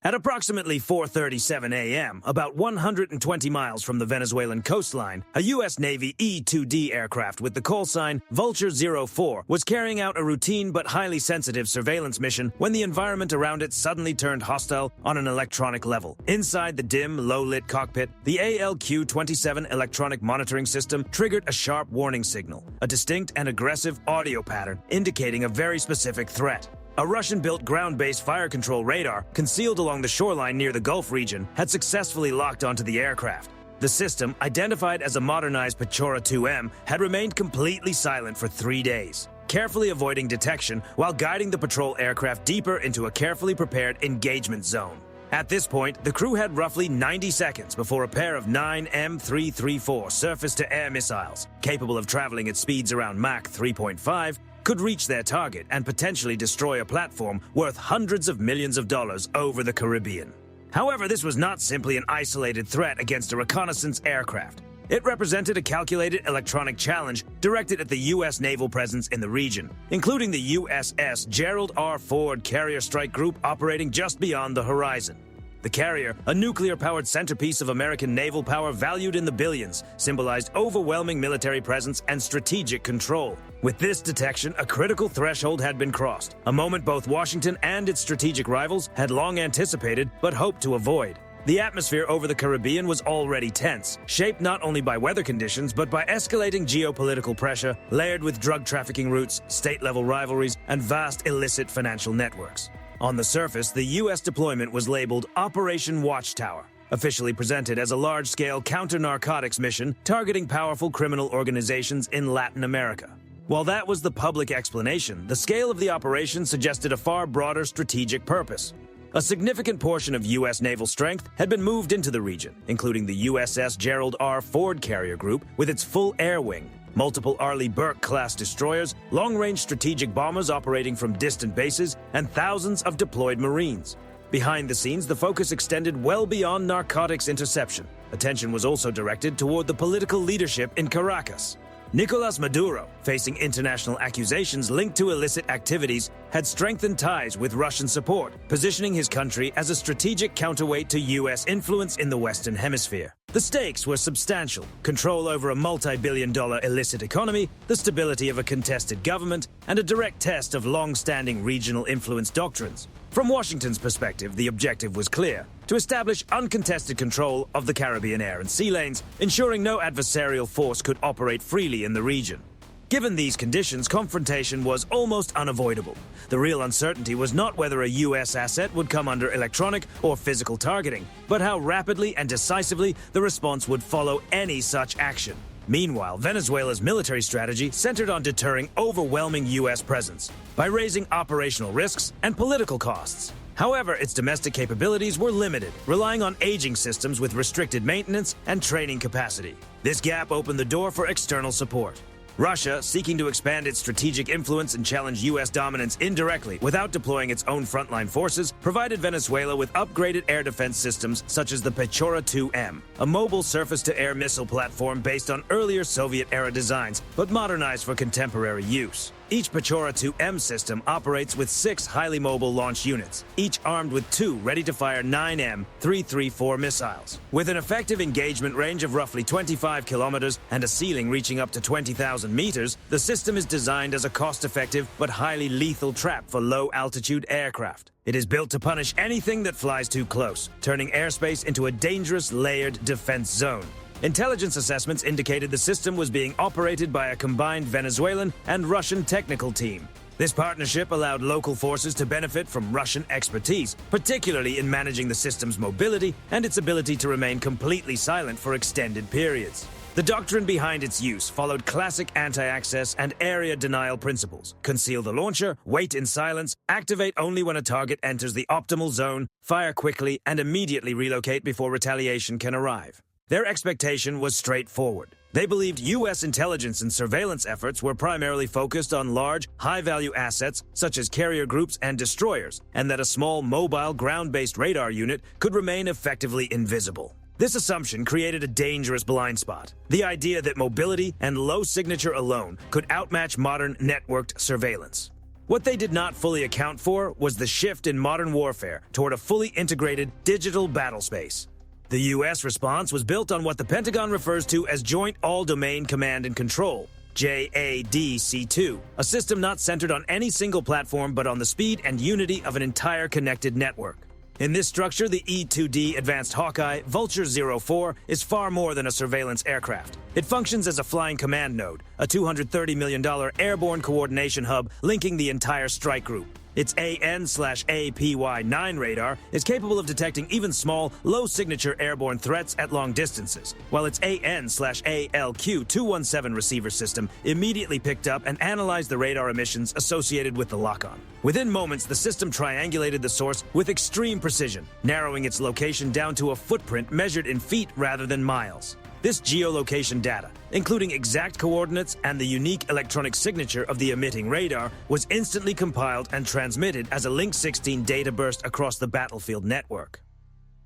At approximately 4:37 a.m., about 120 miles from the Venezuelan coastline, a U.S. Navy E-2D aircraft with the call sign Vulture 04 was carrying out a routine but highly sensitive surveillance mission when the environment around it suddenly turned hostile on an electronic level. Inside the dim, low-lit cockpit, the ALQ-27 electronic monitoring system triggered a sharp warning signal, a distinct and aggressive audio pattern indicating a very specific threat. A Russian-built ground-based fire control radar, concealed along the shoreline near the Gulf region, had successfully locked onto the aircraft. The system, identified as a modernized Pechora 2M, had remained completely silent for 3 days, carefully avoiding detection while guiding the patrol aircraft deeper into a carefully prepared engagement zone. At this point, the crew had roughly 90 seconds before a pair of 9 M334 surface-to-air missiles, capable of traveling at speeds around Mach 3.5, could reach their target and potentially destroy a platform worth hundreds of millions of dollars over the Caribbean. However, this was not simply an isolated threat against a reconnaissance aircraft. It represented a calculated electronic challenge directed at the U.S. naval presence in the region, including the USS Gerald R. Ford Carrier Strike Group operating just beyond the horizon. The carrier, a nuclear-powered centerpiece of American naval power valued in the billions, symbolized overwhelming military presence and strategic control. With this detection, a critical threshold had been crossed, a moment both Washington and its strategic rivals had long anticipated but hoped to avoid. The atmosphere over the Caribbean was already tense, shaped not only by weather conditions but by escalating geopolitical pressure, layered with drug trafficking routes, state-level rivalries, and vast illicit financial networks. On the surface, the U.S. deployment was labeled Operation Watchtower, officially presented as a large-scale counter-narcotics mission targeting powerful criminal organizations in Latin America. While that was the public explanation, the scale of the operation suggested a far broader strategic purpose. A significant portion of U.S. naval strength had been moved into the region, including the USS Gerald R. Ford Carrier Group with its full air wing, multiple Arleigh Burke-class destroyers, long-range strategic bombers operating from distant bases, and thousands of deployed Marines. Behind the scenes, the focus extended well beyond narcotics interception. Attention was also directed toward the political leadership in Caracas. Nicolas Maduro, facing international accusations linked to illicit activities, had strengthened ties with Russian support, positioning his country as a strategic counterweight to U.S. influence in the Western Hemisphere. The stakes were substantial: control over a multi-billion-dollar illicit economy, the stability of a contested government, and a direct test of long-standing regional influence doctrines. From Washington's perspective, the objective was clear: to establish uncontested control of the Caribbean air and sea lanes, ensuring no adversarial force could operate freely in the region. Given these conditions, confrontation was almost unavoidable. The real uncertainty was not whether a U.S. asset would come under electronic or physical targeting, but how rapidly and decisively the response would follow any such action. Meanwhile, Venezuela's military strategy centered on deterring overwhelming U.S. presence by raising operational risks and political costs. However, its domestic capabilities were limited, relying on aging systems with restricted maintenance and training capacity. This gap opened the door for external support. Russia, seeking to expand its strategic influence and challenge U.S. dominance indirectly without deploying its own frontline forces, provided Venezuela with upgraded air defense systems such as the Pechora 2M, a mobile surface-to-air missile platform based on earlier Soviet-era designs but modernized for contemporary use. Each Pechora 2M system operates with 6 highly mobile launch units, each armed with 2 ready-to-fire 9M334 missiles. With an effective engagement range of roughly 25 kilometers and a ceiling reaching up to 20,000 meters, the system is designed as a cost-effective but highly lethal trap for low-altitude aircraft. It is built to punish anything that flies too close, turning airspace into a dangerous layered defense zone. Intelligence assessments indicated the system was being operated by a combined Venezuelan and Russian technical team. This partnership allowed local forces to benefit from Russian expertise, particularly in managing the system's mobility and its ability to remain completely silent for extended periods. The doctrine behind its use followed classic anti-access and area denial principles: conceal the launcher, wait in silence, activate only when a target enters the optimal zone, fire quickly, and immediately relocate before retaliation can arrive. Their expectation was straightforward. They believed U.S. intelligence and surveillance efforts were primarily focused on large, high-value assets such as carrier groups and destroyers, and that a small, mobile, ground-based radar unit could remain effectively invisible. This assumption created a dangerous blind spot: the idea that mobility and low signature alone could outmatch modern networked surveillance. What they did not fully account for was the shift in modern warfare toward a fully integrated digital battlespace. The U.S. response was built on what the Pentagon refers to as Joint All-Domain Command and Control, JADC2, a system not centered on any single platform but on the speed and unity of an entire connected network. In this structure, the E-2D Advanced Hawkeye Vulture 04 is far more than a surveillance aircraft. It functions as a flying command node, a $230 million airborne coordination hub linking the entire strike group. Its AN/APY-9 radar is capable of detecting even small, low-signature airborne threats at long distances, while its AN/ALQ-217 receiver system immediately picked up and analyzed the radar emissions associated with the lock-on. Within moments, the system triangulated the source with extreme precision, narrowing its location down to a footprint measured in feet rather than miles. This geolocation data, including exact coordinates and the unique electronic signature of the emitting radar, was instantly compiled and transmitted as a Link 16 data burst across the battlefield network.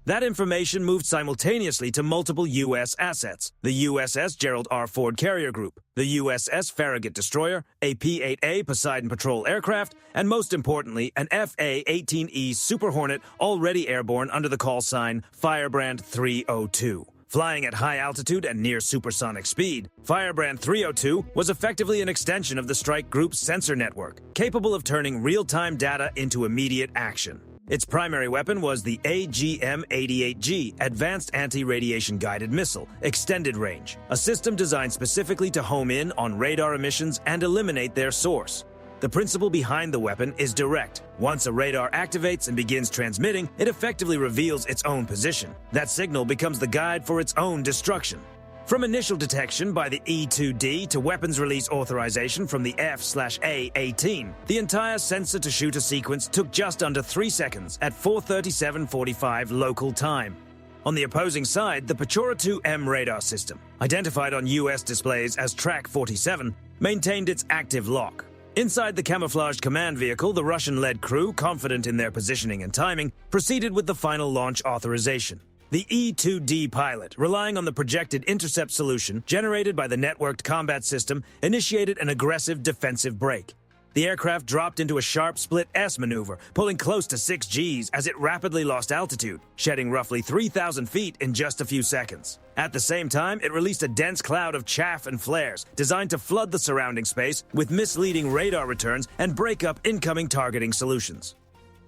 That information moved simultaneously to multiple U.S. assets: the USS Gerald R. Ford Carrier Group, the USS Farragut Destroyer, a P-8A Poseidon Patrol aircraft, and most importantly, an FA-18E Super Hornet already airborne under the call sign Firebrand 302. Flying at high altitude and near supersonic speed, Firebrand 302 was effectively an extension of the strike group's sensor network, capable of turning real-time data into immediate action. Its primary weapon was the AGM-88G Advanced Anti-Radiation Guided Missile, Extended Range, a system designed specifically to home in on radar emissions and eliminate their source. The principle behind the weapon is direct. Once a radar activates and begins transmitting, it effectively reveals its own position. That signal becomes the guide for its own destruction. From initial detection by the E-2D to weapons release authorization from the F/A-18, the entire sensor-to-shooter sequence took just under 3 seconds at 4:37:45 local time. On the opposing side, the Pechora 2M radar system, identified on U.S. displays as Track 47, maintained its active lock. Inside the camouflaged command vehicle, the Russian-led crew, confident in their positioning and timing, proceeded with the final launch authorization. The E-2D pilot, relying on the projected intercept solution generated by the networked combat system, initiated an aggressive defensive break. The aircraft dropped into a sharp split S maneuver, pulling close to 6 Gs as it rapidly lost altitude, shedding roughly 3,000 feet in just a few seconds. At the same time, it released a dense cloud of chaff and flares designed to flood the surrounding space with misleading radar returns and break up incoming targeting solutions.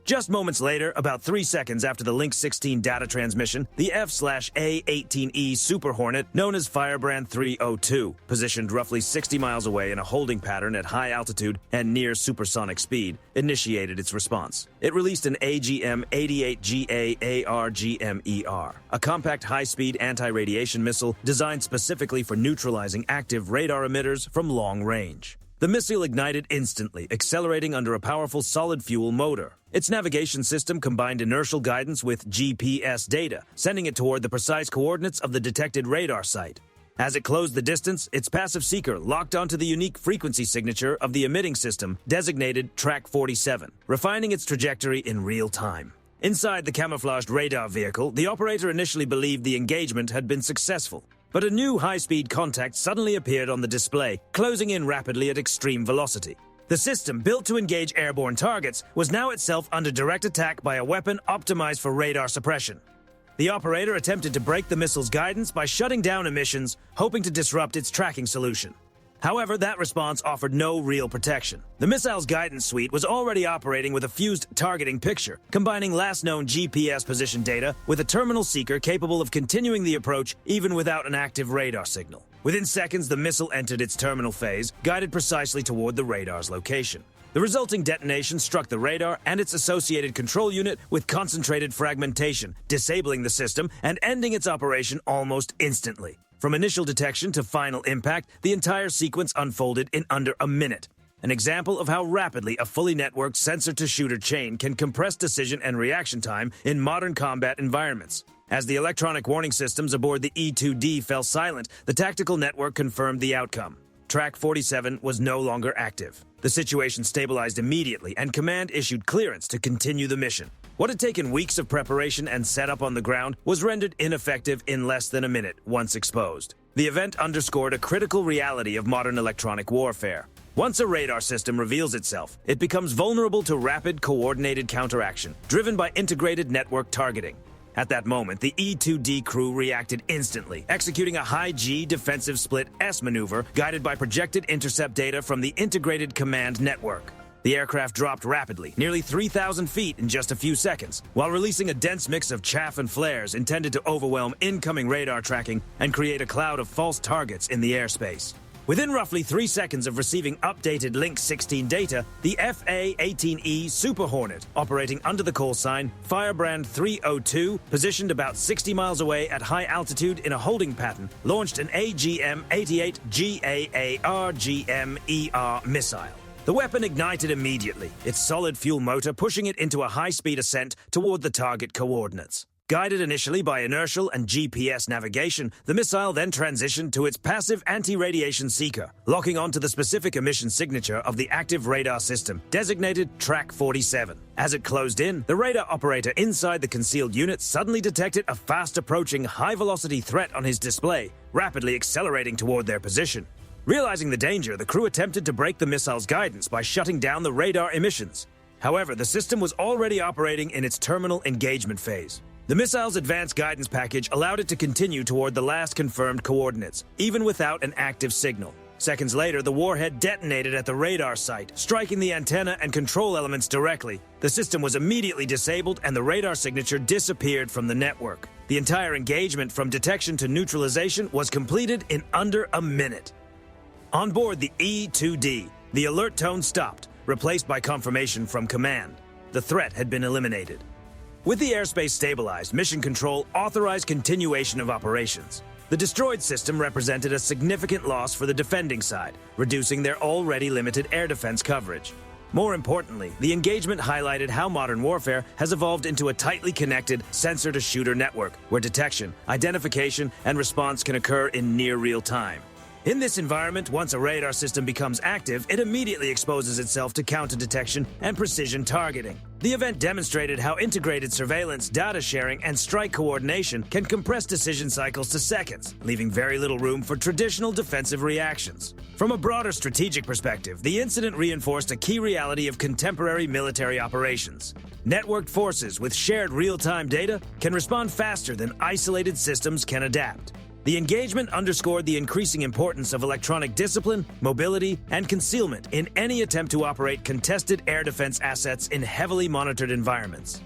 Just moments later, about 3 seconds after the Link 16 data transmission, the F/A-18E Super Hornet, known as Firebrand 302, positioned roughly 60 miles away in a holding pattern at high altitude and near supersonic speed, initiated its response. It released an AGM-88GA ARGMER, a compact high-speed anti-radiation missile designed specifically for neutralizing active radar emitters from long range. The missile ignited instantly, accelerating under a powerful solid-fuel motor. Its navigation system combined inertial guidance with GPS data, sending it toward the precise coordinates of the detected radar site. As it closed the distance, its passive seeker locked onto the unique frequency signature of the emitting system, designated Track 47, refining its trajectory in real time. Inside the camouflaged radar vehicle, the operator initially believed the engagement had been successful. But a new high-speed contact suddenly appeared on the display, closing in rapidly at extreme velocity. The system, built to engage airborne targets, was now itself under direct attack by a weapon optimized for radar suppression. The operator attempted to break the missile's guidance by shutting down emissions, hoping to disrupt its tracking solution. However, that response offered no real protection. The missile's guidance suite was already operating with a fused targeting picture, combining last-known GPS position data with a terminal seeker capable of continuing the approach even without an active radar signal. Within seconds, the missile entered its terminal phase, guided precisely toward the radar's location. The resulting detonation struck the radar and its associated control unit with concentrated fragmentation, disabling the system and ending its operation almost instantly. From initial detection to final impact, the entire sequence unfolded in under a minute. An example of how rapidly a fully networked sensor-to-shooter chain can compress decision and reaction time in modern combat environments. As the electronic warning systems aboard the E-2D fell silent, the tactical network confirmed the outcome. Track 47 was no longer active. The situation stabilized immediately, and command issued clearance to continue the mission. What had taken weeks of preparation and setup on the ground was rendered ineffective in less than a minute once exposed. The event underscored a critical reality of modern electronic warfare. Once a radar system reveals itself, it becomes vulnerable to rapid, coordinated counteraction, driven by integrated network targeting. At that moment, the E-2D crew reacted instantly, executing a high-G defensive split S maneuver guided by projected intercept data from the integrated command network. The aircraft dropped rapidly, nearly 3,000 feet in just a few seconds, while releasing a dense mix of chaff and flares intended to overwhelm incoming radar tracking and create a cloud of false targets in the airspace. Within roughly 3 seconds of receiving updated Link 16 data, the FA-18E Super Hornet, operating under the call sign Firebrand 302, positioned about 60 miles away at high altitude in a holding pattern, launched an AGM-88 GAARGM-ER missile. The weapon ignited immediately, its solid fuel motor pushing it into a high-speed ascent toward the target coordinates. Guided initially by inertial and GPS navigation, the missile then transitioned to its passive anti-radiation seeker, locking onto the specific emission signature of the active radar system, designated Track 47. As it closed in, the radar operator inside the concealed unit suddenly detected a fast-approaching, high-velocity threat on his display, rapidly accelerating toward their position. Realizing the danger, the crew attempted to break the missile's guidance by shutting down the radar emissions. However, the system was already operating in its terminal engagement phase. The missile's advanced guidance package allowed it to continue toward the last confirmed coordinates, even without an active signal. Seconds later, the warhead detonated at the radar site, striking the antenna and control elements directly. The system was immediately disabled and the radar signature disappeared from the network. The entire engagement from detection to neutralization was completed in under a minute. On board the E-2D, the alert tone stopped, replaced by confirmation from command. The threat had been eliminated. With the airspace stabilized, Mission Control authorized continuation of operations. The destroyed system represented a significant loss for the defending side, reducing their already limited air defense coverage. More importantly, the engagement highlighted how modern warfare has evolved into a tightly connected sensor-to-shooter network, where detection, identification, and response can occur in near real time. In this environment, once a radar system becomes active, it immediately exposes itself to counter detection and precision targeting. The event demonstrated how integrated surveillance, data sharing, and strike coordination can compress decision cycles to seconds, leaving very little room for traditional defensive reactions. From a broader strategic perspective, the incident reinforced a key reality of contemporary military operations. Networked forces with shared real-time data can respond faster than isolated systems can adapt. The engagement underscored the increasing importance of electronic discipline, mobility, and concealment in any attempt to operate contested air defense assets in heavily monitored environments.